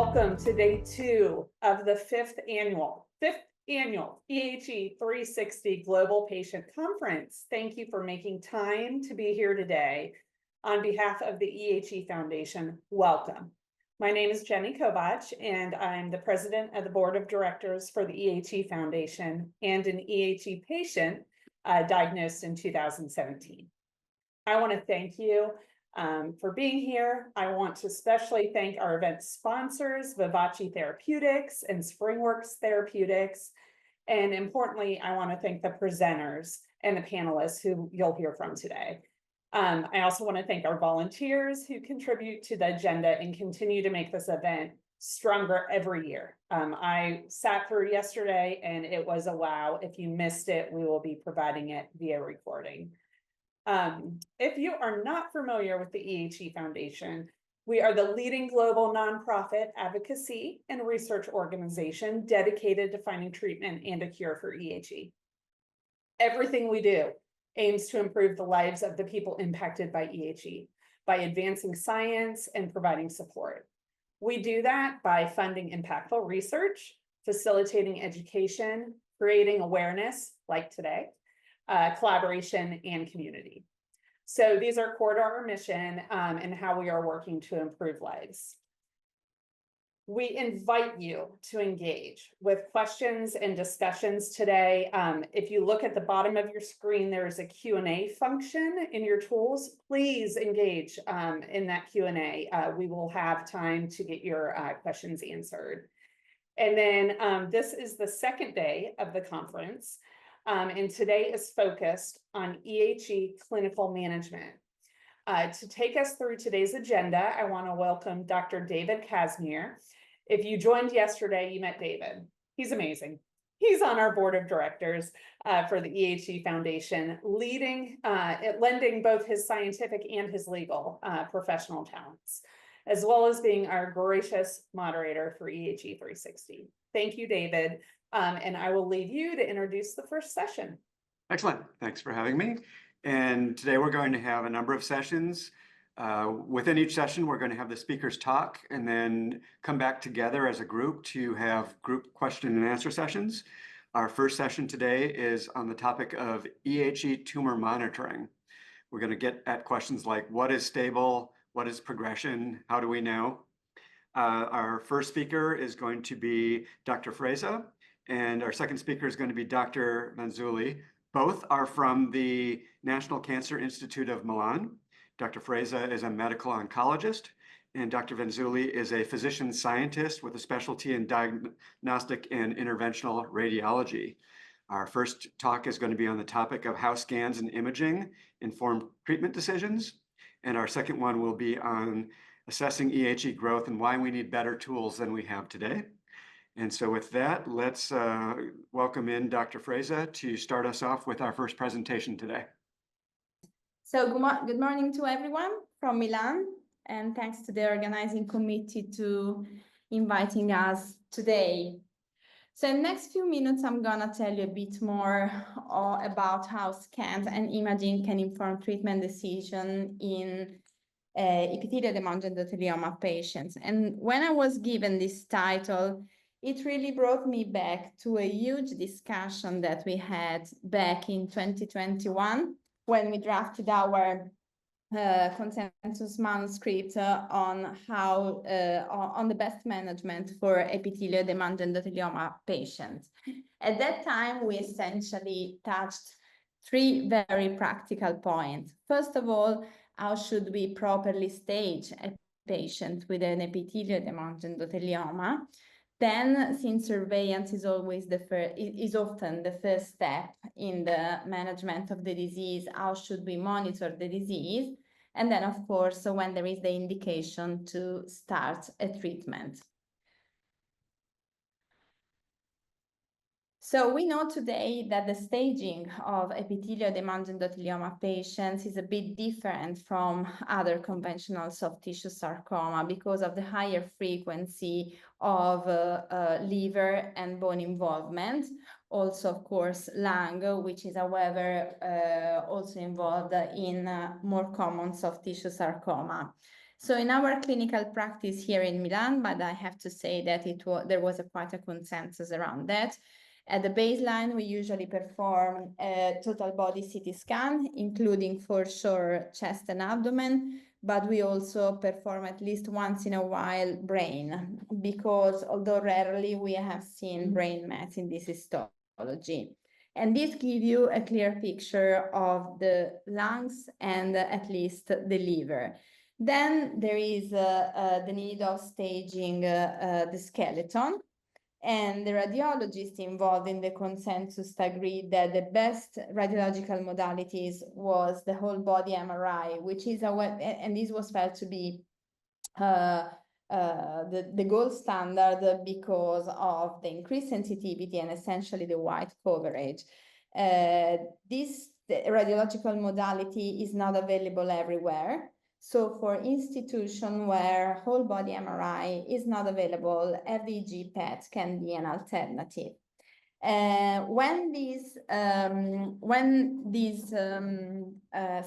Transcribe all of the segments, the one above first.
welcome to day 2 of the fifth annual EHE 360 Global Patient Conference. Thank you for making time to be here today. On behalf of the EHE Foundation, welcome. My name is Jenny Kovach, and I'm the president of the board of directors for the EHE Foundation and an EHE patient diagnosed in 2017. I want to thank you for being here. I want to especially thank our event sponsors, Vivace Therapeutics and SpringWorks Therapeutics. And importantly, I want to thank the presenters and the panelists who you'll hear from today. I also want to thank our volunteers who contribute to the agenda and continue to make this event stronger every year. I sat through yesterday and it was a wow. If you missed it, we will be providing it via recording. If you are not familiar with the EHE Foundation, we are the leading global nonprofit advocacy and research organization dedicated to finding treatment and a cure for EHE. Everything we do aims to improve the lives of the people impacted by EHE by advancing science and providing support. We do that by funding impactful research, facilitating education, creating awareness, like today, collaboration, and community. So these are core to our mission and how we are working to improve lives. We invite you to engage with questions and discussions today. If you look at the bottom of your screen, there is a Q&A function in your tools. Please engage in that Q&A. We will have time to get your questions answered. And then this is the second day of the conference. And today is focused on EHE clinical management. To take us through today's agenda, I want to welcome Dr. David Casimir. If you joined yesterday, you met David. He's amazing. He's on our board of directors for the EHE Foundation, lending both his scientific and his legal professional talents, as well as being our gracious moderator for EHE 360. Thank you, David. And I will leave you to introduce the first session. Excellent. Thanks for having me. And today we're going to have a number of sessions. Within each session, we're going to have the speakers talk and then come back together as a group to have group question and answer sessions. Our first session today is on the topic of EHE tumor monitoring. We're going to get at questions like, what is stable? What is progression? How do we know? Our first speaker is going to be Dr. Frezza, and our second speaker is going to be Dr. Vanzulli. Both are from the National Cancer Institute of Milan. Dr. Frezza is a medical oncologist, and Dr. Vanzulli is a physician scientist with a specialty in diagnostic and interventional radiology. Our first talk is going to be on the topic of how scans and imaging inform treatment decisions. And our second one will be on assessing EHE growth and why we need better tools than we have today. And so with that, let's welcome in Dr. Frezza to start us off with our first presentation today. So good morning to everyone from Milan, and thanks to the organizing committee to inviting us today. So in the next few minutes, I'm gonna tell you a bit more about how scans and imaging can inform treatment decision in epithelial hemangioendothelioma patients. And when I was given this title, it really brought me back to a huge discussion that we had back in 2021 when we drafted our consensus manuscript on how on the best management for epithelial hemangioendothelioma patients. At that time, we essentially touched 3 very practical points. First of all, how should we properly stage a patient with an epithelial hemangioendothelioma? Then, since surveillance is always often the first step in the management of the disease, how should we monitor the disease? And then, of course, when there is the indication to start a treatment. So we know today that the staging of epithelial hemangioendothelioma patients is a bit different from other conventional soft tissue sarcoma because of the higher frequency of liver and bone involvement. Also, of course, lung, which is, however, also involved in more common soft tissue sarcoma. So in our clinical practice here in Milan, but I have to say that there was quite a consensus around that. At the baseline, we usually perform a total body CT scan, including for sure chest and abdomen, but we also perform at least once in a while brain, because although rarely we have seen brain mets in this histology. And this gives you a clear picture of the lungs and at least the liver. Then there is the need of staging the skeleton. And the radiologists involved in the consensus agreed that the best radiological modalities was the whole body MRI, which is and this was felt to be the gold standard because of the increased sensitivity and essentially the white coverage. This radiological modality is not available everywhere. So for institutions where whole body MRI is not available, FDG PET can be an alternative. When these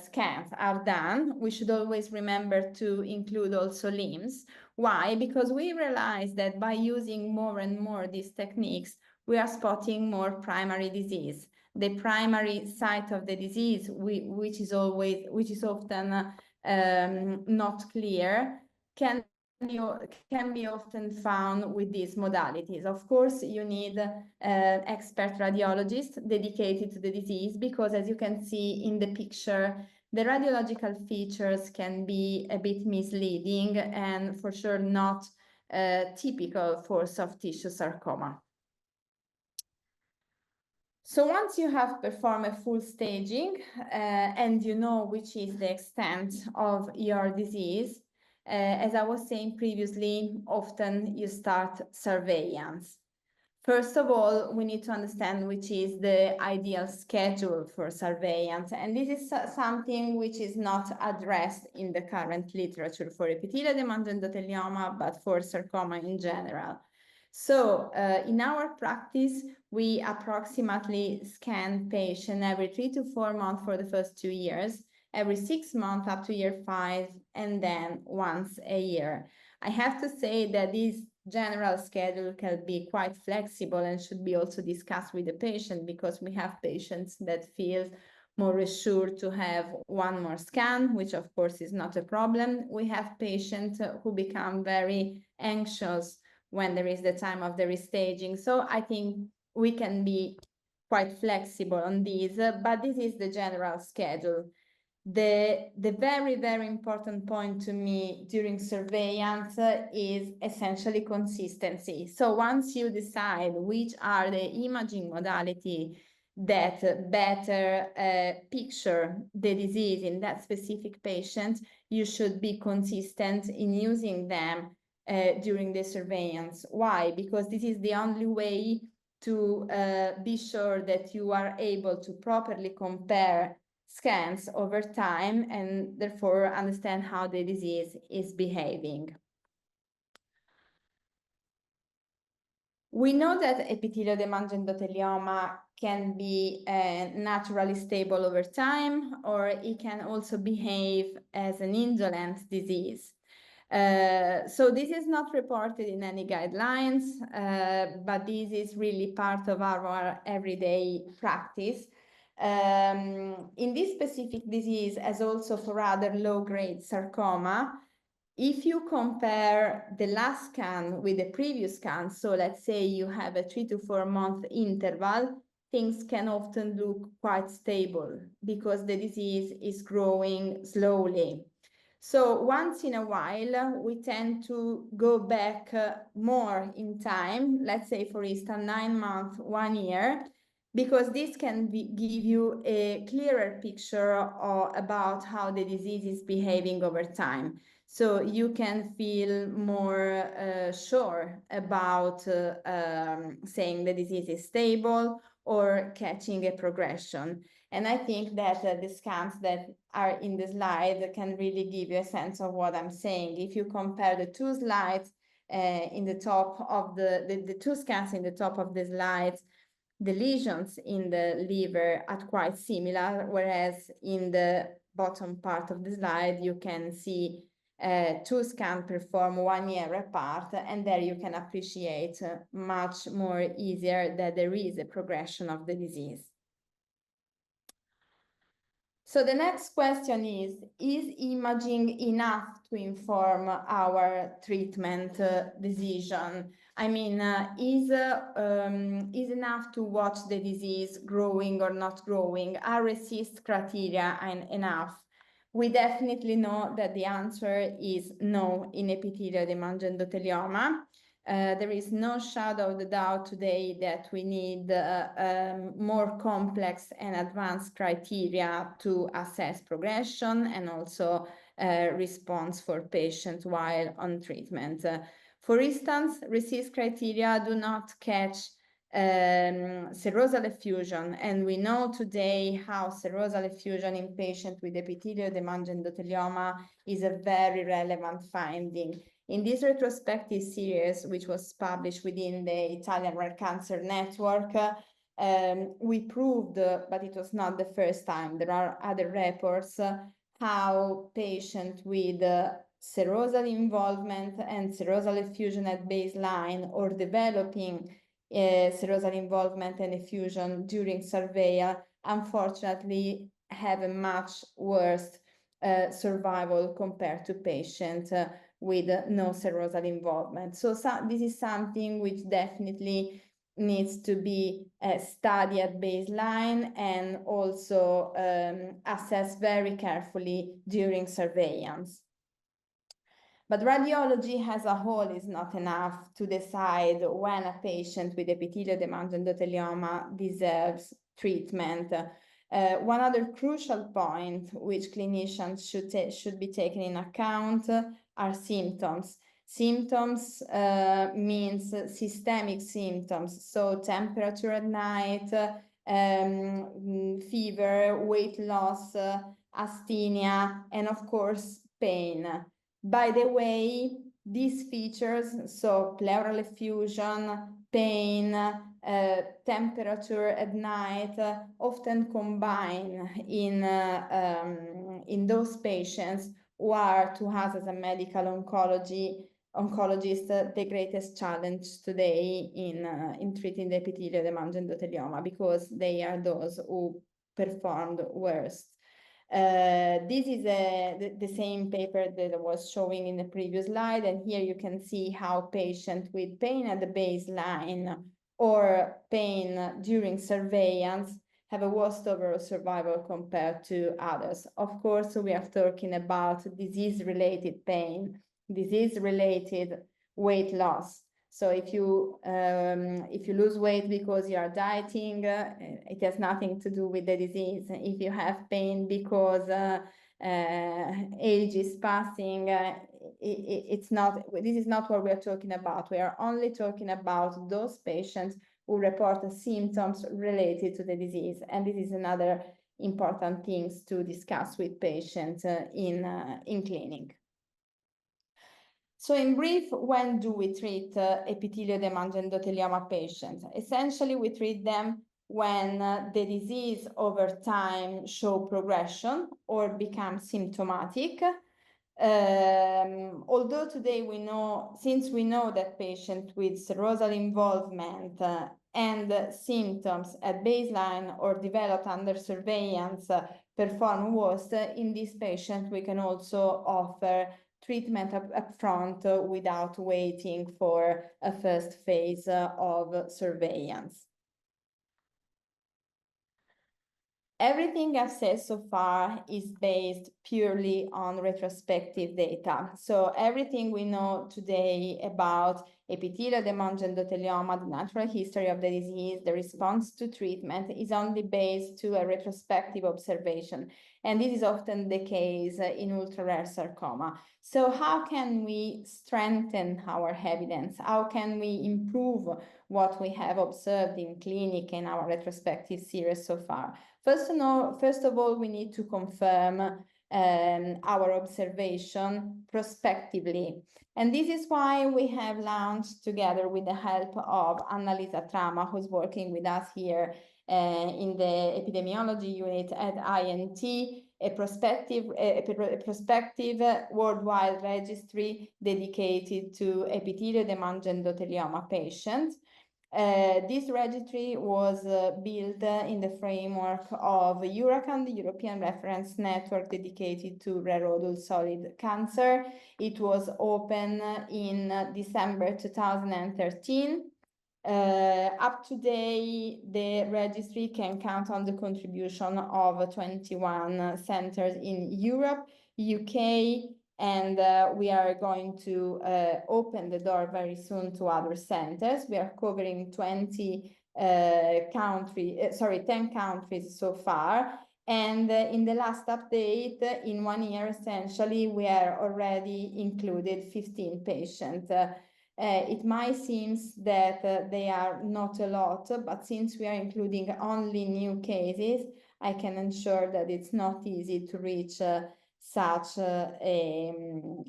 scans are done, we should always remember to include also limbs. Why? Because we realize that by using more and more these techniques, we are spotting more primary disease. The primary site of the disease, which is often not clear, can be often found with these modalities. Of course, you need expert radiologists dedicated to the disease, because as you can see in the picture, the radiological features can be a bit misleading and for sure not typical for soft tissue sarcoma. So once you have performed a full staging and you know which is the extent of your disease, as I was saying previously, often you start surveillance. First of all, we need to understand which is the ideal schedule for surveillance. And this is something which is not addressed in the current literature for epithelial demand endothelioma, but for sarcoma in general. So in our practice, we approximately scan patients every 3 to 4 months for the first 2 years, every 6 months up to year 5, and then once a year. I have to say that this general schedule can be quite flexible and should be also discussed with the patient, because we have patients that feel more assured to have one more scan, which of course is not a problem. We have patients who become very anxious when there is the time of the restaging. So I think we can be quite flexible on these, but this is the general schedule. The very, very important point to me during surveillance is essentially consistency. So once you decide which are the imaging modality that better picture the disease in that specific patient, you should be consistent in using them during the surveillance. Why? Because this is the only way to be sure that you are able to properly compare scans over time and therefore understand how the disease is behaving. We know that epithelial demand endothelioma can be naturally stable over time, or it can also behave as an indolent disease. So this is not reported in any guidelines, but this is really part of our everyday practice. In this specific disease, as also for other low-grade sarcoma, if you compare the last scan with the previous scan, so let's say you have a 3 to 4 month interval, things can often look quite stable because the disease is growing slowly. So once in a while, we tend to go back more in time, let's say, for instance, 9 months, 1 year, because this can give you a clearer picture about how the disease is behaving over time. So you can feel more sure about saying the disease is stable or catching a progression. And I think that the scans that are in the slide can really give you a sense of what I'm saying. If you compare the two slides in the top of the two scans in the top of the slides, the lesions in the liver are quite similar, whereas in the bottom part of the slide, you can see two scans performed 1 year apart, and there you can appreciate much more easier that there is a progression of the disease. So the next question is imaging enough to inform our treatment decision? I mean, is enough to watch the disease growing or not growing? Are RECIST criteria enough? We definitely know that the answer is no in epithelial demand endothelioma. There is no shadow of the doubt today that we need more complex and advanced criteria to assess progression and also response for patients while on treatment. For instance, RECIST criteria do not catch serosal effusion, and we know today how serosal effusion in patients with epithelial demand endothelioma is a very relevant finding. In this retrospective series, which was published within the Italian Rare Cancer Network, we proved, but it was not the first time, there are other reports, how patients with serosal involvement and serosal effusion at baseline or developing serosal involvement and effusion during surveillance, unfortunately, have a much worse survival compared to patients with no serosal involvement. So this is something which definitely needs to be studied at baseline and also assessed very carefully during surveillance. But radiology as a whole is not enough to decide when a patient with epithelial demand endothelioma deserves treatment. One other crucial point which clinicians should be taken in account are symptoms. Symptoms means systemic symptoms, so temperature at night, fever, weight loss, asthenia, and of course pain. By the way, these features, so pleural effusion, pain, temperature at night, often combine in those patients who are, to us as a medical oncologist, the greatest challenge today in treating the epithelial demand endothelioma, because they are those who performed worst. This is the same paper that I was showing in the previous slide, and here you can see how patients with pain at the baseline or pain during surveillance have a worse overall survival compared to others. Of course, we are talking about disease-related pain, disease-related weight loss. So if you lose weight because you are dieting, it has nothing to do with the disease. If you have pain because age is passing, it's not. This is not what we are talking about. We are only talking about those patients who report symptoms related to the disease, and this is another important things to discuss with patients in clinic. So in brief, when do we treat epithelial demand endothelioma patients? Essentially, we treat them when the disease over time show progression or become symptomatic. Although today we know, since we know that patients with serosal involvement and symptoms at baseline or developed under surveillance perform worse, in these patients we can also offer treatment up front without waiting for a first phase of surveillance. Everything I've said so far is based purely on retrospective data. So everything we know today about epithelial demand endothelioma, the natural history of the disease, the response to treatment is only based to a retrospective observation. And this is often the case in ultra-rare sarcoma. So how can we strengthen our evidence? How can we improve what we have observed in clinic in our retrospective series so far? First of all, we need to confirm our observation prospectively. And this is why we have launched, together with the help of Annalisa Trama, who's working with us here in the epidemiology unit at INT, a prospective worldwide registry dedicated to epithelioid endothelioma patients. This registry was built in the framework of EURACAN, the European Reference Network dedicated to rare odor solid cancer. It was open in December 2013. Up to date, the registry can count on the contribution of 21 centers in Europe, UK, and we are going to open the door very soon to other centers. We are covering 10 countries so far. And in the last update, in 1 year, essentially, we are already included 15 patients. It might seem that they are not a lot, but since we are including only new cases, I can ensure that it's not easy to reach such an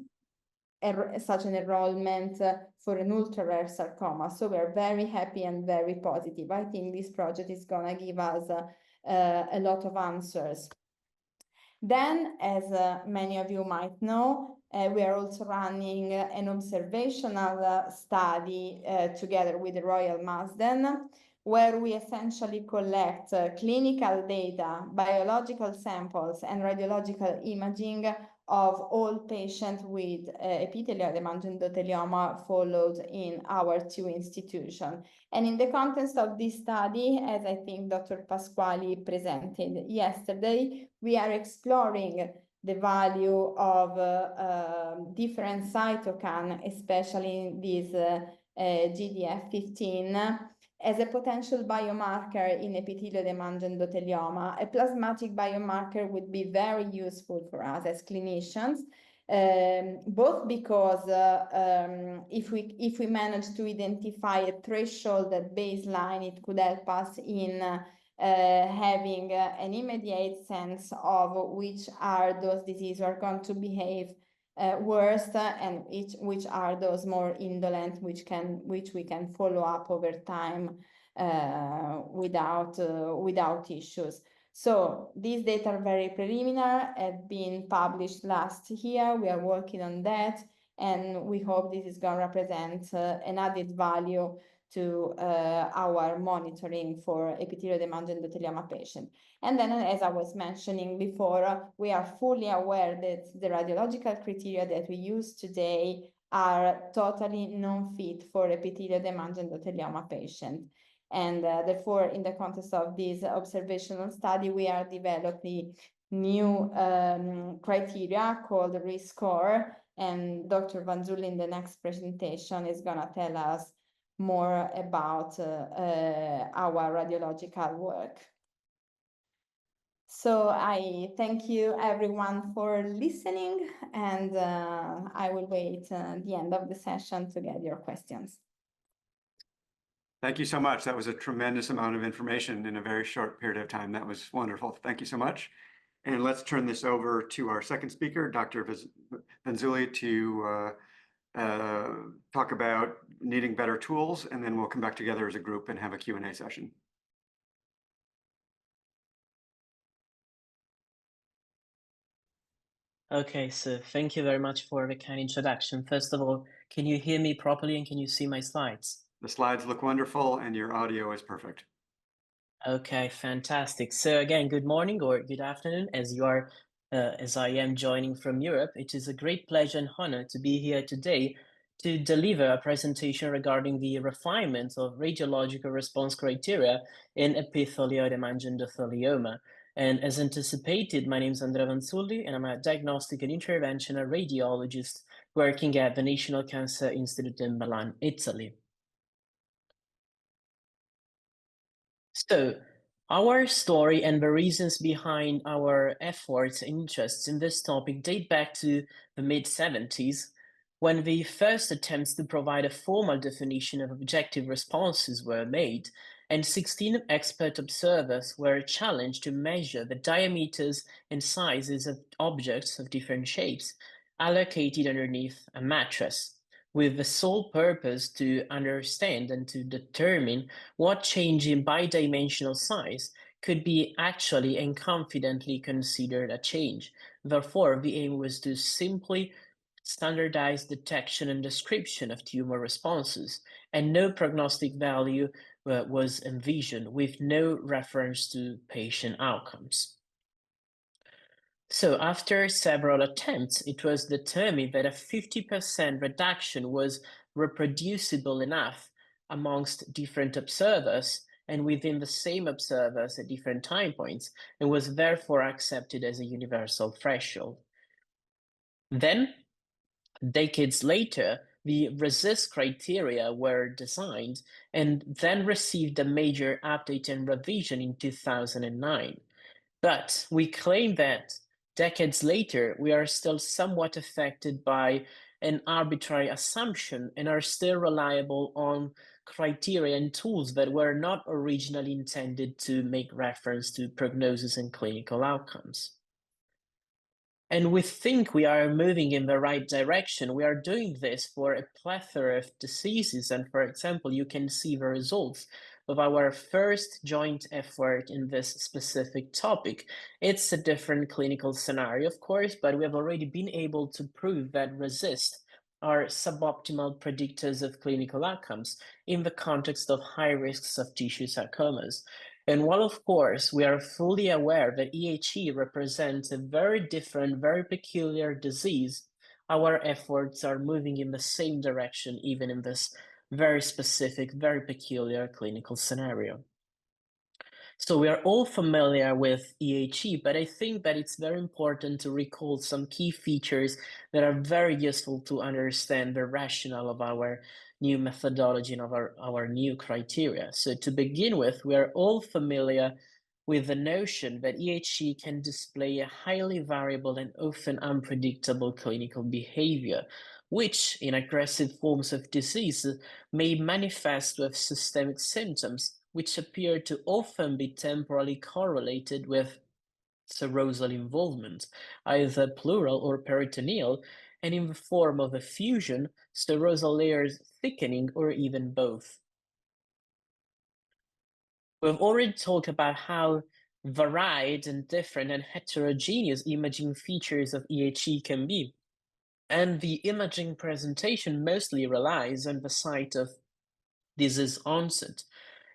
enrollment for an ultra-rare sarcoma. So we're very happy and very positive. I think this project is going to give us a lot of answers. Then, as many of you might know, we are also running an observational study together with the Royal Marsden, where we essentially collect clinical data, biological samples, and radiological imaging of all patients with epithelioid endothelioma followed in our 2 institutions. And in the context of this study, as I think Dr. Pasquali presented yesterday, we are exploring the value of different cytokines, especially this GDF15, as a potential biomarker in epithelioid endothelioma. A plasmatic biomarker would be very useful for us as clinicians, both because if we manage to identify a threshold at baseline, it could help us in having an immediate sense of which are those diseases are going to behave worse and which are those more indolent, which we can follow up over time without issues. So these data are very preliminary, have been published last year. We are working on that, and we hope this is going to represent an added value to our monitoring for epithelioid endothelioma patients. And then, as I was mentioning before, we are fully aware that the radiological criteria that we use today are totally non-fit for epithelioid endothelioma patients. And therefore, in the context of this observational study, we are developing new criteria called risk score. And Dr. Vanzulli in the next presentation is going to tell us more about our radiological work. So I thank you everyone for listening, and I will wait the end of the session to get your questions. Thank you so much. That was a tremendous amount of information in a very short period of time. That was wonderful. Thank you so much. And let's turn this over to our second speaker, Dr. Vanzulli, to talk about needing better tools, and then we'll come back together as a group and have a Q&A session. Okay, so thank you very much for the kind introduction. First of all, can you hear me properly and can you see my slides? The slides look wonderful and your audio is perfect. Okay, fantastic. So again, good morning or good afternoon as you are, as I am joining from Europe. It is a great pleasure and honor to be here today to deliver a presentation regarding the refinement of radiological response criteria in epithelioid endothelioma. And as anticipated, my name is Andrea Vanzulli, and I'm a diagnostic and interventional radiologist working at the National Cancer Institute in Milan, Italy. So, our story and the reasons behind our efforts and interests in this topic date back to the mid-70s, when the first attempts to provide a formal definition of objective responses were made, and 16 expert observers were challenged to measure the diameters and sizes of objects of different shapes allocated underneath a mattress, with the sole purpose to understand and to determine what change in bidimensional size could be actually and confidently considered a change. Therefore, the aim was to simply standardize detection and description of tumor responses, and no prognostic value was envisioned, with no reference to patient outcomes. So after several attempts, it was determined that a 50% reduction was reproducible enough amongst different observers and within the same observers at different time points, and was therefore accepted as a universal threshold. Then, decades later, the RECIST criteria were designed and then received a major update and revision in 2009. But we claim that decades later, we are still somewhat affected by an arbitrary assumption and are still reliable on criteria and tools that were not originally intended to make reference to prognosis and clinical outcomes. And we think we are moving in the right direction. We are doing this for a plethora of diseases. And for example, you can see the results of our first joint effort in this specific topic. It's a different clinical scenario, of course, but we have already been able to prove that RECIST are suboptimal predictors of clinical outcomes in the context of high risks of tissue sarcomas. And while, of course, we are fully aware that EHE represents a very different, very peculiar disease, our efforts are moving in the same direction, even in this very specific, very peculiar clinical scenario. So we are all familiar with EHE, but I think that it's very important to recall some key features that are very useful to understand the rationale of our new methodology and of our new criteria. So to begin with, we are all familiar with the notion that EHE can display a highly variable and often unpredictable clinical behavior, which in aggressive forms of disease may manifest with systemic symptoms, which appear to often be temporally correlated with serosal involvement, either pleural or peritoneal, and in the form of effusion, serosal layers thickening, or even both. We've already talked about how varied and different and heterogeneous imaging features of EHE can be. And the imaging presentation mostly relies on the site of disease onset.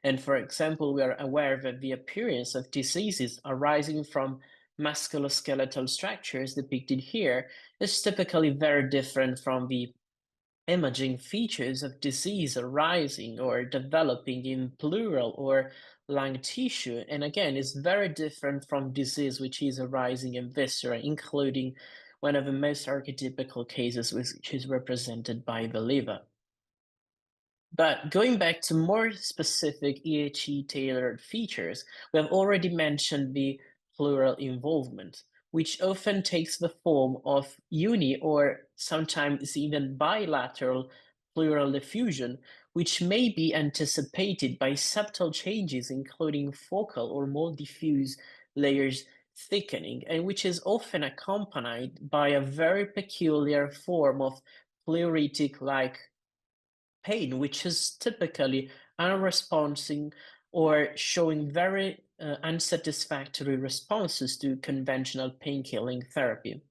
And for example, we are aware that the appearance of diseases arising from musculoskeletal structures depicted here is typically very different from the imaging features of disease arising or developing in pleural or lung tissue. And again, is very different from disease which is arising in viscera, including one of the most archetypical cases, which is represented by the liver. But going back to more specific EHE tailored features, we have already mentioned the pleural involvement, which often takes the form of uni or sometimes even bilateral pleural effusion, which may be anticipated by subtle changes, including focal or more diffuse layers thickening, and which is often accompanied by a very peculiar form of pleuritic-like pain, which is typically unresponsive or showing very unsatisfactory responses to conventional pain-killing therapy.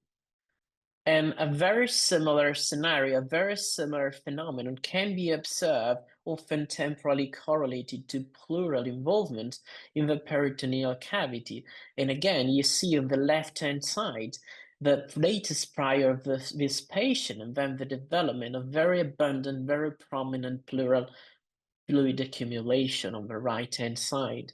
And a very similar scenario, a very similar phenomenon can be observed, often temporally correlated to pleural involvement in the peritoneal cavity. And again, you see on the left-hand side the latest prior of this patient, and then the development of very abundant, very prominent pleural fluid accumulation on the right-hand side.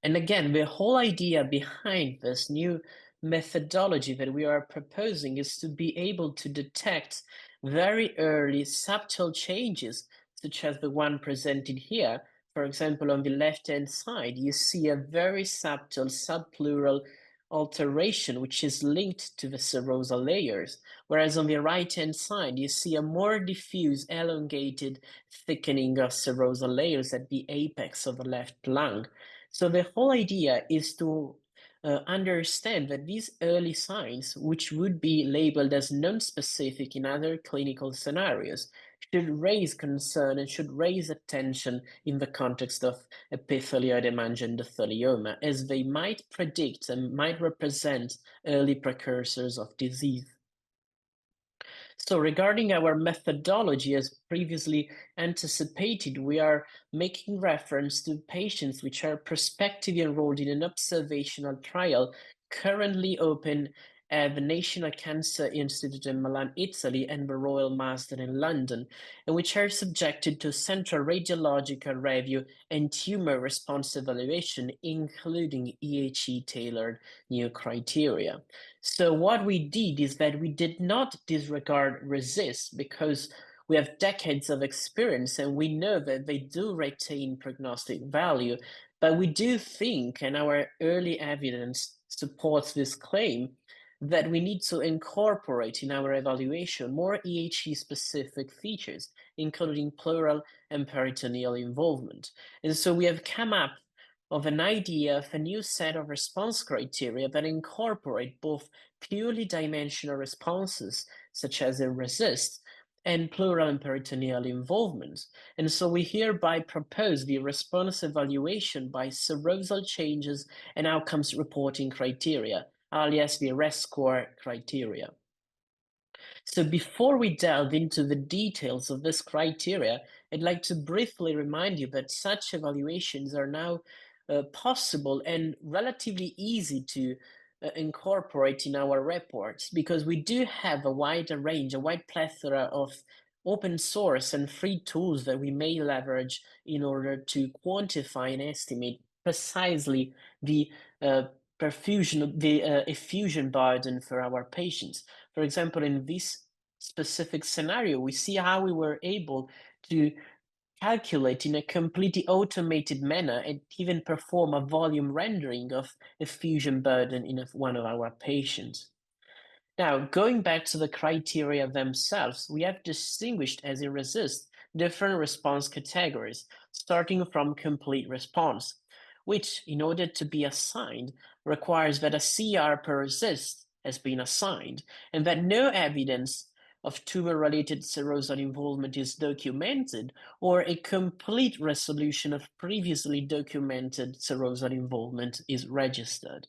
And again, the whole idea behind this new methodology that we are proposing is to be able to detect very early subtle changes, such as the one presented here. For example, on the left-hand side, you see a very subtle subpleural alteration, which is linked to the serosal layers, whereas on the right-hand side, you see a more diffuse, elongated thickening of serosal layers at the apex of the left lung. So the whole idea is to understand that these early signs, which would be labeled as non-specific in other clinical scenarios, should raise concern and should raise attention in the context of epithelioid hemangioendothelioma, as they might predict and might represent early precursors of disease. So regarding our methodology, as previously anticipated, we are making reference to patients which are prospectively enrolled in an observational trial currently open at the National Cancer Institute in Milan, Italy, and the Royal Marsden in London, and which are subjected to central radiological review and tumor response evaluation, including EHE tailored new criteria. So what we did is that we did not disregard RESIST, because we have decades of experience and we know that they do retain prognostic value, but we do think, and our early evidence supports this claim, that we need to incorporate in our evaluation more EHE specific features, including pleural and peritoneal involvement. And so we have come up of an idea of a new set of response criteria that incorporate both purely dimensional responses, such as in RESIST, and pleural and peritoneal involvement. And so we hereby propose the response evaluation by serosal changes and outcomes reporting criteria, alias the REST score criteria. So before we delve into the details of this criteria, I'd like to briefly remind you that such evaluations are now possible and relatively easy to incorporate in our reports, because we do have a wide range, a wide plethora of open source and free tools that we may leverage in order to quantify and estimate precisely the effusion burden for our patients. For example, in this specific scenario, we see how we were able to calculate in a completely automated manner and even perform a volume rendering of effusion burden in one of our patients. Now, going back to the criteria themselves, we have distinguished, as in RESIST, different response categories, starting from complete response, which, in order to be assigned, requires that a CR per RESIST has been assigned, and that no evidence of tumor-related serosal involvement is documented, or a complete resolution of previously documented serosal involvement is registered.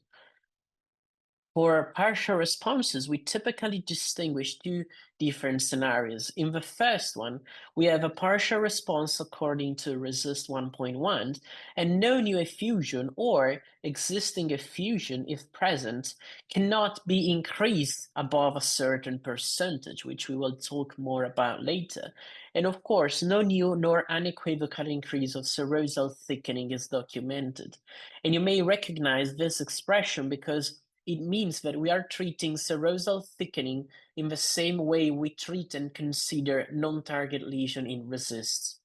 For partial responses, we typically distinguish two different scenarios. In the first one, we have a partial response according to RESIST 1.1, and no new effusion or existing effusion, if present, cannot be increased above a certain percentage, which we will talk more about later. And of course, no new nor unequivocal increase of serosal thickening is documented. And you may recognize this expression because it means that we are treating serosal thickening in the same way we treat and consider non-target lesion in RESIST.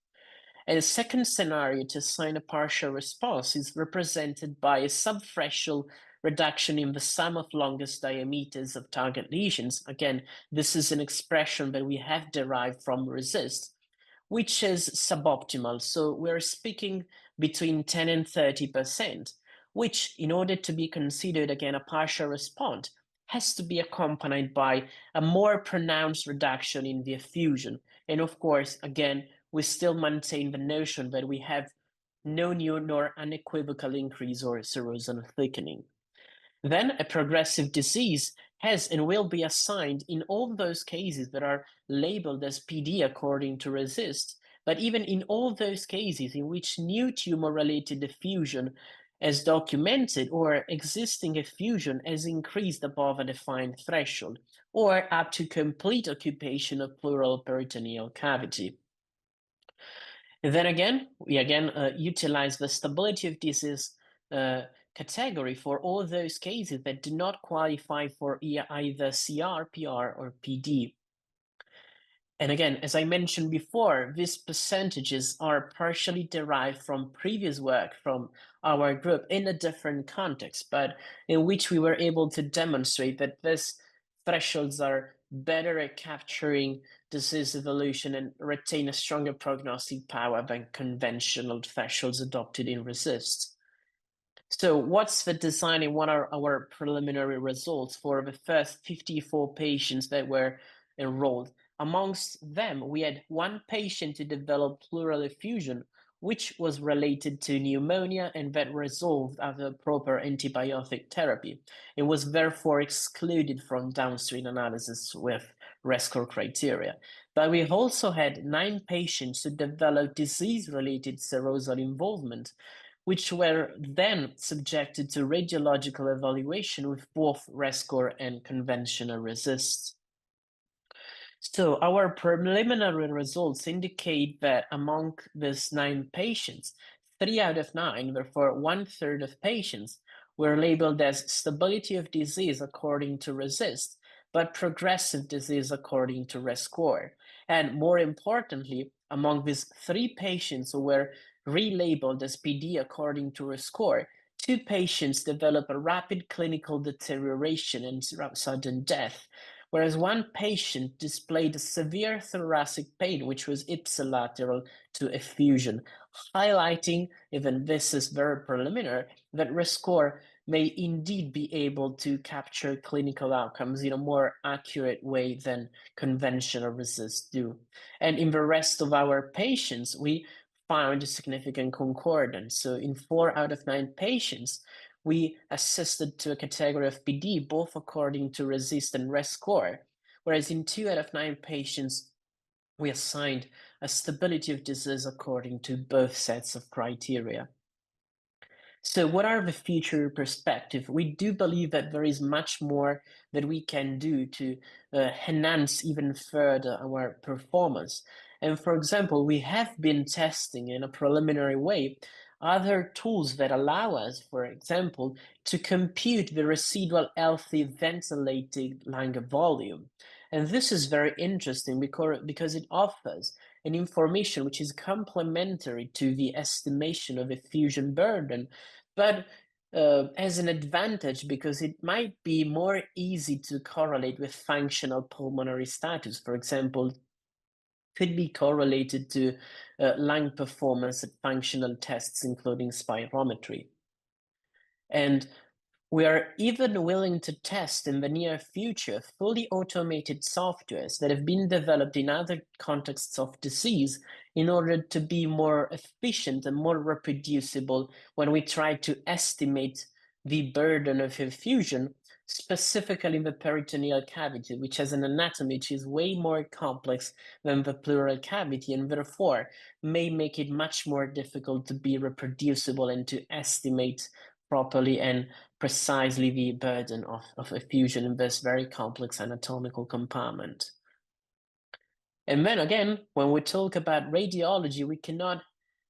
And the second scenario to assign a partial response is represented by a subthreshold reduction in the sum of longest diameters of target lesions. Again, this is an expression that we have derived from RESIST, which is suboptimal. So we're speaking between 10 and 30%. Which, in order to be considered again a partial response, has to be accompanied by a more pronounced reduction in the effusion. And of course, again, we still maintain the notion that we have no new nor unequivocal increase or serosal thickening. Then a progressive disease has and will be assigned in all those cases that are labeled as PD according to RESIST, but even in all those cases in which new tumor-related effusion as documented or existing effusion has increased above a defined threshold, or up to complete occupation of pleural peritoneal cavity. And then again, we utilize the stability of disease category for all those cases that do not qualify for either CR, PR, or PD. And again, as I mentioned before, these percentages are partially derived from previous work from our group in a different context, but in which we were able to demonstrate that these thresholds are better at capturing disease evolution and retain a stronger prognostic power than conventional thresholds adopted in RESIST. So what's the design and what are our preliminary results for the first 54 patients that were enrolled? Amongst them, we had one patient who developed pleural effusion, which was related to pneumonia and that resolved after proper antibiotic therapy. It was therefore excluded from downstream analysis with rescue criteria. But we also had 9 patients who developed disease-related serosal involvement, which were then subjected to radiological evaluation with both rescue and conventional RECIST. So our preliminary results indicate that among these 9 patients, 3 out of 9, therefore 1/3 of patients, were labeled as stability of disease according to RECIST, but progressive disease according to RESCORE. And more importantly, among these 3 patients who were relabeled as PD according to RESCORE, 2 patients developed a rapid clinical deterioration and sudden death, whereas 1 patient displayed a severe thoracic pain, which was ipsilateral to effusion, highlighting, even this is very preliminary, that RESCORE may indeed be able to capture clinical outcomes in a more accurate way than conventional RECIST do. And in the rest of our patients, we found a significant concordance. So in 4 out of 9 patients, we assisted to a category of PD, both according to RECIST and RESCORE, whereas in 2 out of 9 patients, we assigned a stability of disease according to both sets of criteria. So what are the future perspectives? We do believe that there is much more that we can do to enhance even further our performance. And for example, we have been testing in a preliminary way other tools that allow us, for example, to compute the residual healthy ventilated lung volume. And this is very interesting because it offers an information which is complementary to the estimation of effusion burden, but as an advantage because it might be more easy to correlate with functional pulmonary status. For example, could be correlated to lung performance at functional tests, including spirometry. And we are even willing to test in the near future fully automated softwares that have been developed in other contexts of disease in order to be more efficient and more reproducible when we try to estimate the burden of effusion, specifically in the peritoneal cavity, which has an anatomy which is way more complex than the pleural cavity, and therefore may make it much more difficult to be reproducible and to estimate properly and precisely the burden of effusion in this very complex anatomical compartment. And then again, when we talk about radiology, we cannot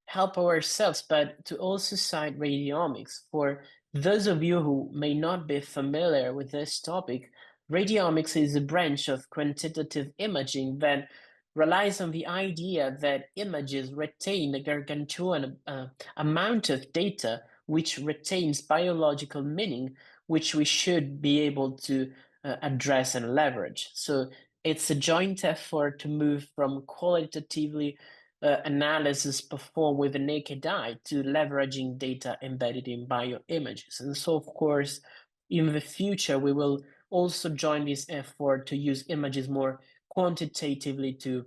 help ourselves but to also cite radiomics. For those of you who may not be familiar with this topic, radiomics is a branch of quantitative imaging that relies on the idea that images retain a gargantuan amount of data which retains biological meaning, which we should be able to address and leverage. So it's a joint effort to move from qualitatively analysis performed with the naked eye to leveraging data embedded in bioimages. And so, of course, in the future, we will also join this effort to use images more quantitatively to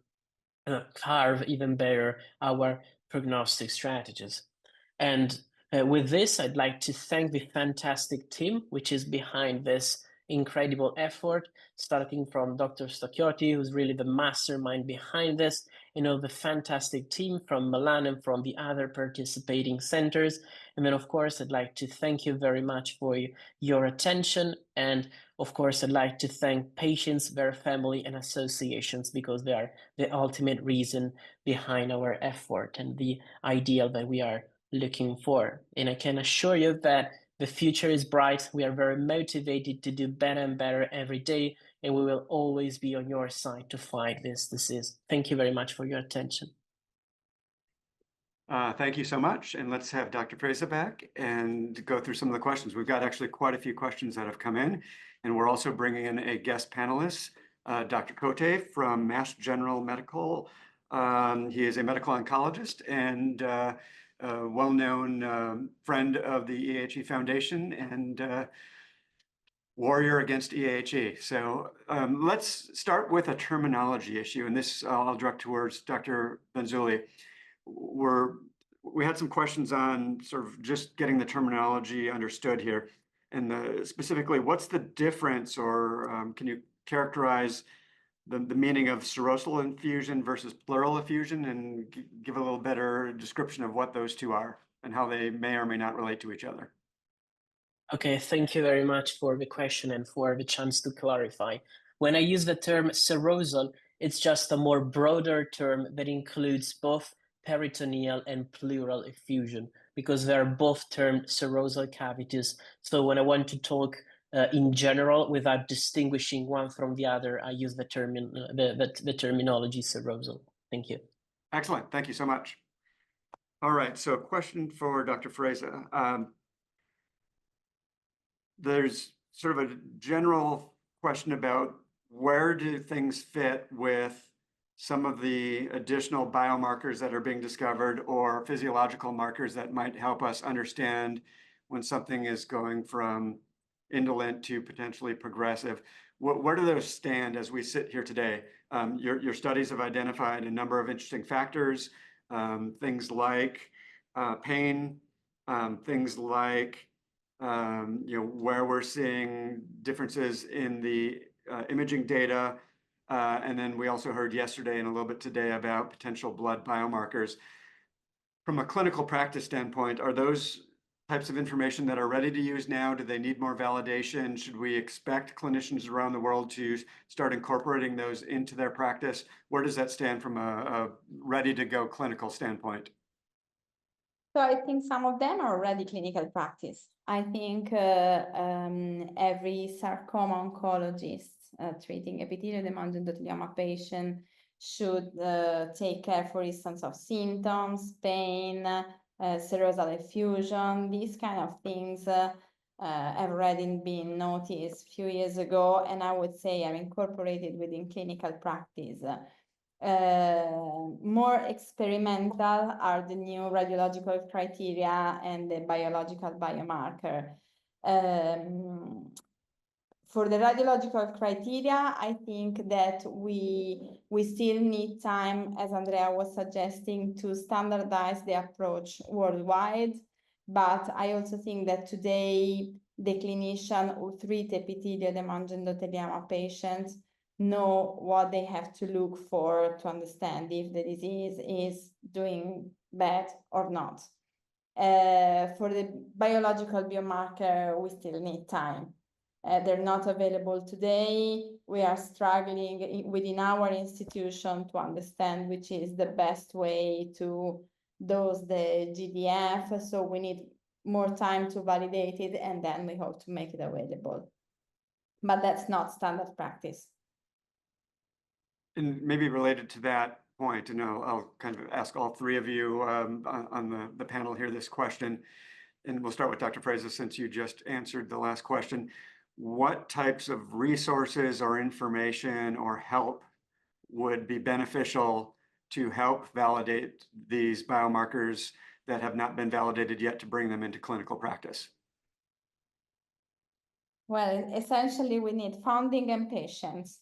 carve even better our prognostic strategies. And with this, I'd like to thank the fantastic team which is behind this incredible effort, starting from Dr. Stacchiotti, who's really the mastermind behind this, the fantastic team from Milan and from the other participating centers. And then, of course, I'd like to thank you very much for your attention. And of course, I'd like to thank patients, their family, and associations, because they are the ultimate reason behind our effort and the ideal that we are looking for. And I can assure you that the future is bright. We are very motivated to do better and better every day, and we will always be on your side to fight this disease. Thank you very much for your attention. Thank you so much. And let's have Dr. Frezza back and go through some of the questions. We've got actually quite a few questions that have come in, and we're also bringing in a guest panelist, Dr. Cote from Mass General Medical. He is a medical oncologist and a well-known friend of the EHE Foundation. And warrior against EHE. So let's start with a terminology issue, and this I'll direct towards Dr. Vanzulli. We had some questions on sort of just getting the terminology understood here, and specifically, what's the difference, or can you characterize the meaning of serosal infusion versus pleural effusion, and give a little better description of what those two are and how they may or may not relate to each other? Okay, thank you very much for the question and for the chance to clarify. When I use the term serosal, it's just a more broader term that includes both peritoneal and pleural effusion, because they're both termed serosal cavities. So when I want to talk in general without distinguishing one from the other, I use the terminology serosal. Thank you. Excellent. Thank you so much. All right. So a question for Dr. Frezza. There's sort of a general question about where do things fit with some of the additional biomarkers that are being discovered or physiological markers that might help us understand when something is going from indolent to potentially progressive. Where do those stand as we sit here today? Your studies have identified a number of interesting factors, things like pain, things like where we're seeing differences in the imaging data. And then we also heard yesterday and a little bit today about potential blood biomarkers. From a clinical practice standpoint, are those types of information that are ready to use now? Do they need more validation? Should we expect clinicians around the world to start incorporating those into their practice? Where does that stand from a ready-to-go clinical standpoint? So I think some of them are already clinical practice. I think every sarcoma oncologist treating epithelial hemangioma patient should take care, for instance, of symptoms, pain, serosal effusion. These kind of things have already been noticed a few years ago, and I would say are incorporated within clinical practice. More experimental are the new radiological criteria and the biological biomarker. For the radiological criteria, I think that we still need time, as Andrea was suggesting, to standardize the approach worldwide. But I also think that today the clinician who treat epithelial hemangioma patients know what they have to look for to understand if the disease is doing bad or not. For the biological biomarker, we still need time. They're not available today. We are struggling within our institution to understand which is the best way to dose the GDF. So we need more time to validate it, and then we hope to make it available. But that's not standard practice. And maybe related to that point, and I'll kind of ask all three of you on the panel here this question, and we'll start with Dr. Frezza since you just answered the last question. What types of resources or information or help would be beneficial to help validate these biomarkers that have not been validated yet to bring them into clinical practice? Well, essentially, we need funding and patients,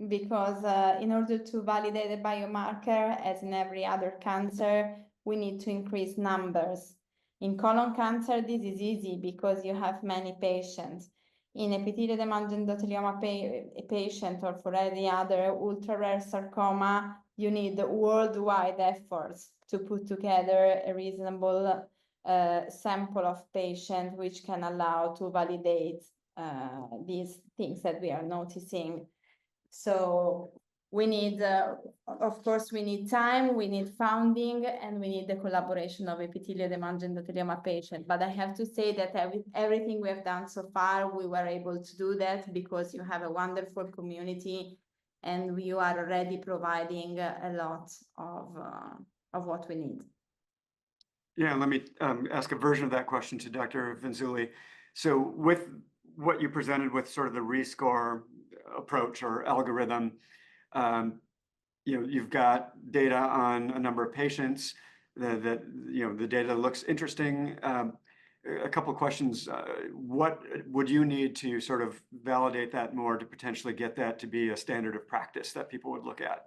because in order to validate a biomarker, as in every other cancer, we need to increase numbers. In colon cancer, this is easy because you have many patients. In epithelial hemangioma patient or for any other ultra-rare sarcoma, you need worldwide efforts to put together a reasonable sample of patients which can allow to validate these things that we are noticing. So we need, of course, we need time, we need funding, and we need the collaboration of epithelial hemangioma patients. But I have to say that everything we have done so far, we were able to do that because you have a wonderful community, and you are already providing a lot of what we need. Yeah, let me ask a version of that question to Dr. Vanzulli. So with what you presented with sort of the rescore approach or algorithm, you've got data on a number of patients that the data looks interesting. a couple of questions. What would you need to sort of validate that more to potentially get that to be a standard of practice that people would look at?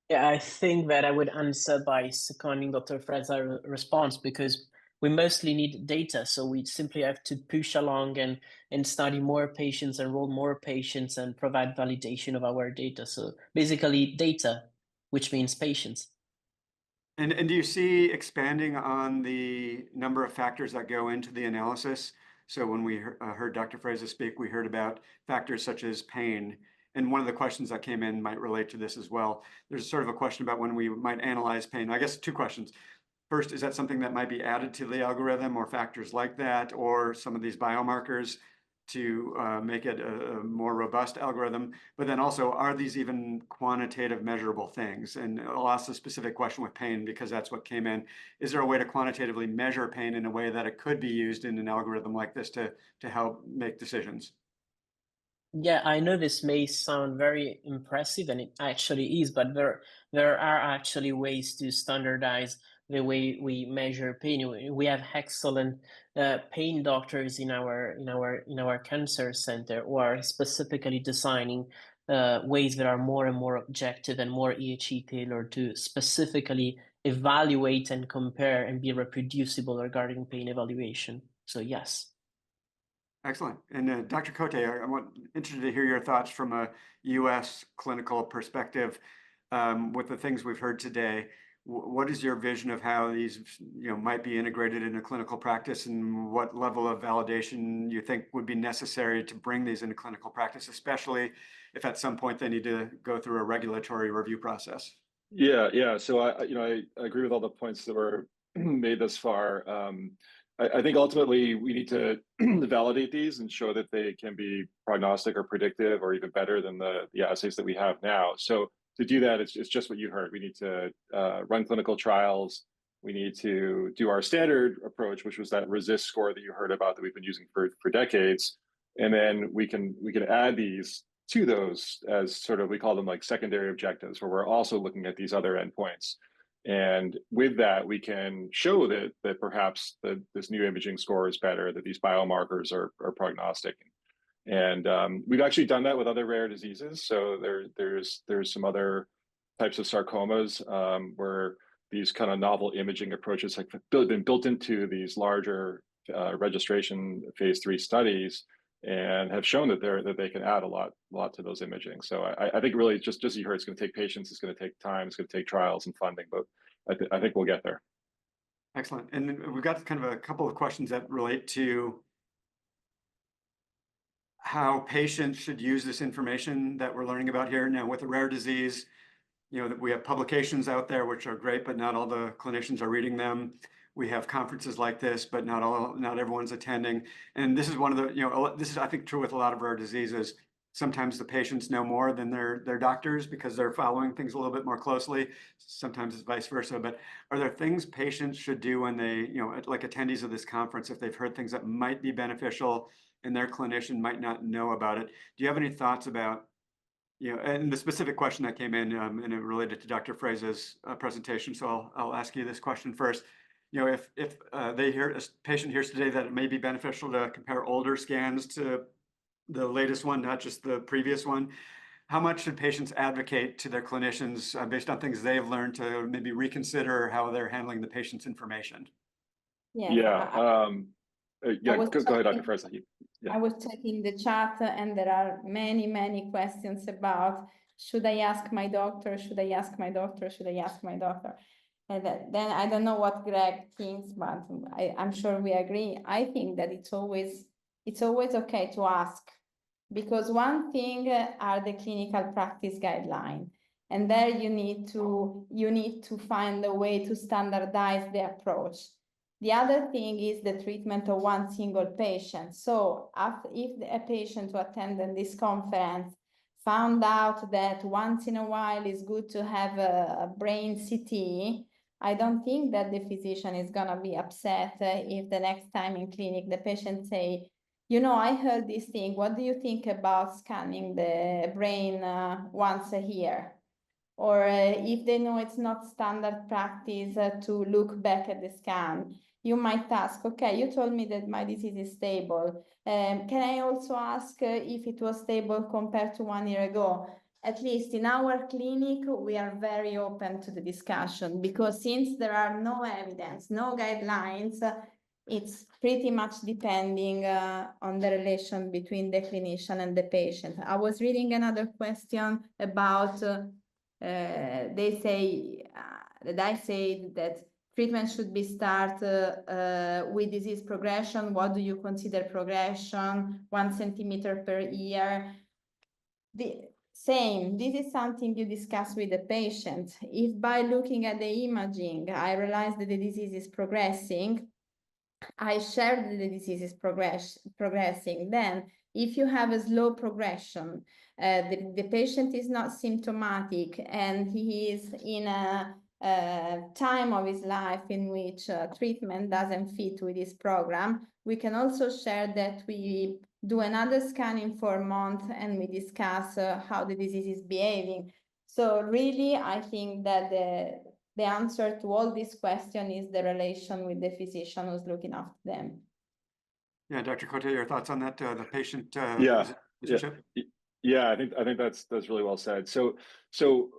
Yeah, I think that I would answer by seconding Dr. Frezza's response because we mostly need data. So we simply have to push along and study more patients, enroll more patients, and provide validation of our data. So basically data, which means patients. And do you see expanding on the number of factors that go into the analysis? So when we heard Dr. Frezza speak, we heard about factors such as pain. And one of the questions that came in might relate to this as well. There's sort of a question about when we might analyze pain. I guess two questions. First, is that something that might be added to the algorithm or factors like that, or some of these biomarkers to make it a more robust algorithm? But then also, are these even quantitative measurable things? And I'll ask a specific question with pain because that's what came in. Is there a way to quantitatively measure pain in a way that it could be used in an algorithm like this to help make decisions? Yeah, I know this may sound very impressive, and it actually is, but there are actually ways to standardize the way we measure pain. We have excellent pain doctors in our cancer center who are specifically designing ways that are more and more objective and more EHE tailored to specifically evaluate and compare and be reproducible regarding pain evaluation. So yes. Excellent. And Dr. Cote, I'm interested to hear your thoughts from a U.S. clinical perspective with the things we've heard today. What is your vision of how these might be integrated into clinical practice, and what level of validation you think would be necessary to bring these into clinical practice, especially if at some point they need to go through a regulatory review process? Yeah. So I agree with all the points that were made thus far. I think ultimately we need to validate these and show that they can be prognostic or predictive or even better than the assays that we have now. So to do that, it's just what you heard. We need to run clinical trials. We need to do our standard approach, which was that RECIST score that you heard about that we've been using for decades. And then we can add these to those as sort of, we call them like secondary objectives, where we're also looking at these other endpoints. And with that, we can show that perhaps this new imaging score is better, that these biomarkers are prognostic. And we've actually done that with other rare diseases. So there's some other types of sarcomas where these kind of novel imaging approaches have been built into these larger registration phase 3 studies and have shown that they can add a lot to those imaging. So I think really just as you heard, it's going to take patience, it's going to take time, it's going to take trials and funding, but I think we'll get there. Excellent. And then we've got kind of a couple of questions that relate to how patients should use this information that we're learning about here. Now with a rare disease, that we have publications out there which are great, but not all the clinicians are reading them. We have conferences like this, but not everyone's attending. And this is one of the, this is, I think, true with a lot of rare diseases. Sometimes the patients know more than their doctors because they're following things a little bit more closely. Sometimes it's vice versa. But are there things patients should do when they, like attendees of this conference, if they've heard things that might be beneficial and their clinician might not know about it? Do you have any thoughts about, and the specific question that came in and it related to Dr. Frezza's presentation. So I'll ask you this question first. If they hear, a patient hears today that it may be beneficial to compare older scans to the latest one, not just the previous one, how much should patients advocate to their clinicians based on things they've learned to maybe reconsider how they're handling the patient's information? Yeah. Go ahead, Dr. Frezza. I was checking the chat and there are many questions about, should I ask my doctor? Should I ask my doctor? Should I ask my doctor? And then I don't know what Greg thinks, but I'm sure we agree. I think that it's always okay to ask, because one thing are the clinical practice guidelines, and there you need to find a way to standardize the approach. The other thing is the treatment of one single patient. So if a patient who attended this conference found out that once in a while it's good to have a brain CT, I don't think that the physician is going to be upset if the next time in clinic the patient say, I heard this thing, what do you think about scanning the brain once a year? Or if they know it's not standard practice to look back at the scan. you might ask, okay, you told me that my disease is stable. Can I also ask if it was stable compared to 1 year ago? At least in our clinic, we are very open to the discussion, because since there are no evidence, no guidelines, it's pretty much depending on the relation between the clinician and the patient. I was reading another question about, they say, that I say that treatment should be started with disease progression. What do you consider progression? 1 centimeter per year. Same, this is something you discuss with the patient. If by looking at the imaging, I realize that the disease is progressing, I share that the disease is progressing. Then, if you have a slow progression, the patient is not symptomatic, and he is in a time of his life in which treatment doesn't fit with his program, we can also share that we do another scanning for a month and we discuss how the disease is behaving. So really, I think that the answer to all these questions is the relation with the physician who's looking after them. Yeah, Dr. Cote, your thoughts on that, the patient relationship? Yeah, I think that's really well said. So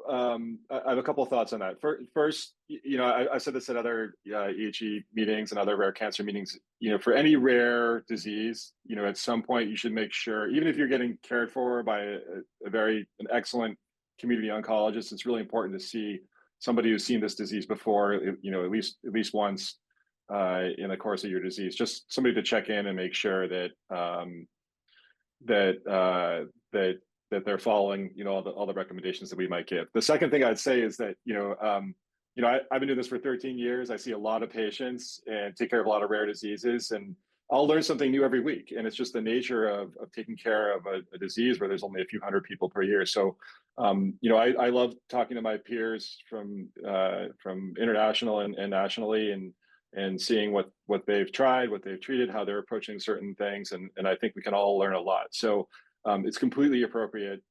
I have a couple of thoughts on that. First, I said this at other EHE meetings and other rare cancer meetings. For any rare disease, at some point you should make sure, even if you're getting cared for by an excellent community oncologist, it's really important to see somebody who's seen this disease before, at least once in the course of your disease. Just somebody to check in and make sure that that they're following, all the recommendations that we might give. The second thing I'd say is that, I've been doing this for 13 years. I see a lot of patients and take care of a lot of rare diseases, and I'll learn something new every week. And it's just the nature of taking care of a disease where there's only a few hundred people per year. So, I love talking to my peers from international and nationally, and seeing what they've tried, what they've treated, how they're approaching certain things. And I think we can all learn a lot. So it's completely appropriate,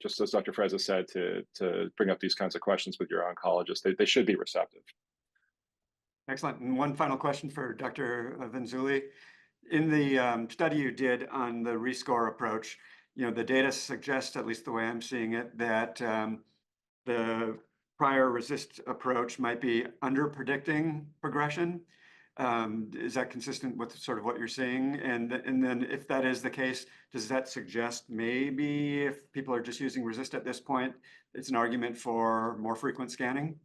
just as Dr. Frezza said, to bring up these kinds of questions with your oncologist. They should be receptive. Excellent. And one final question for Dr. Vanzulli. In the study you did on the rescore approach, the data suggests, at least the way I'm seeing it, that the prior RECIST approach might be under predicting progression. Is that consistent with sort of what you're seeing? And then if that is the case, does that suggest maybe if people are just using RECIST at this point, it's an argument for more frequent scanning?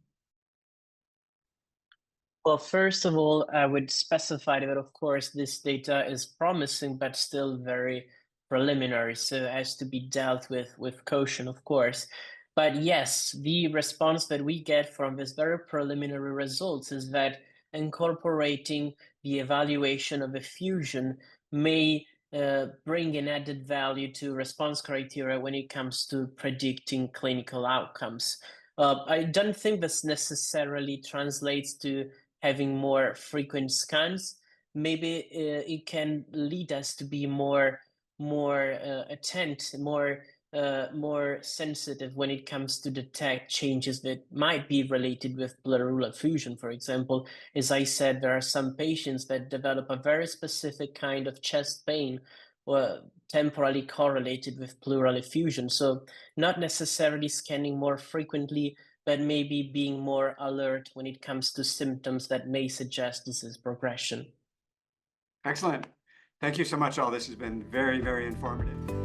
Well, first of all, I would specify that, of course, this data is promising, but still very preliminary, so it has to be dealt with caution, of course. But yes, the response that we get from this very preliminary results is that incorporating the evaluation of a fusion may bring an added value to response criteria when it comes to predicting clinical outcomes. I don't think this necessarily translates to having more frequent scans. Maybe it can lead us to be more attentive, more sensitive when it comes to detect changes that might be related with pleural effusion. For example, as I said, there are some patients that develop a very specific kind of chest pain temporally correlated with pleural effusion. So not necessarily scanning more frequently, but maybe being more alert when it comes to symptoms that may suggest disease progression. Excellent. Thank you so much, all. This has been very, very informative.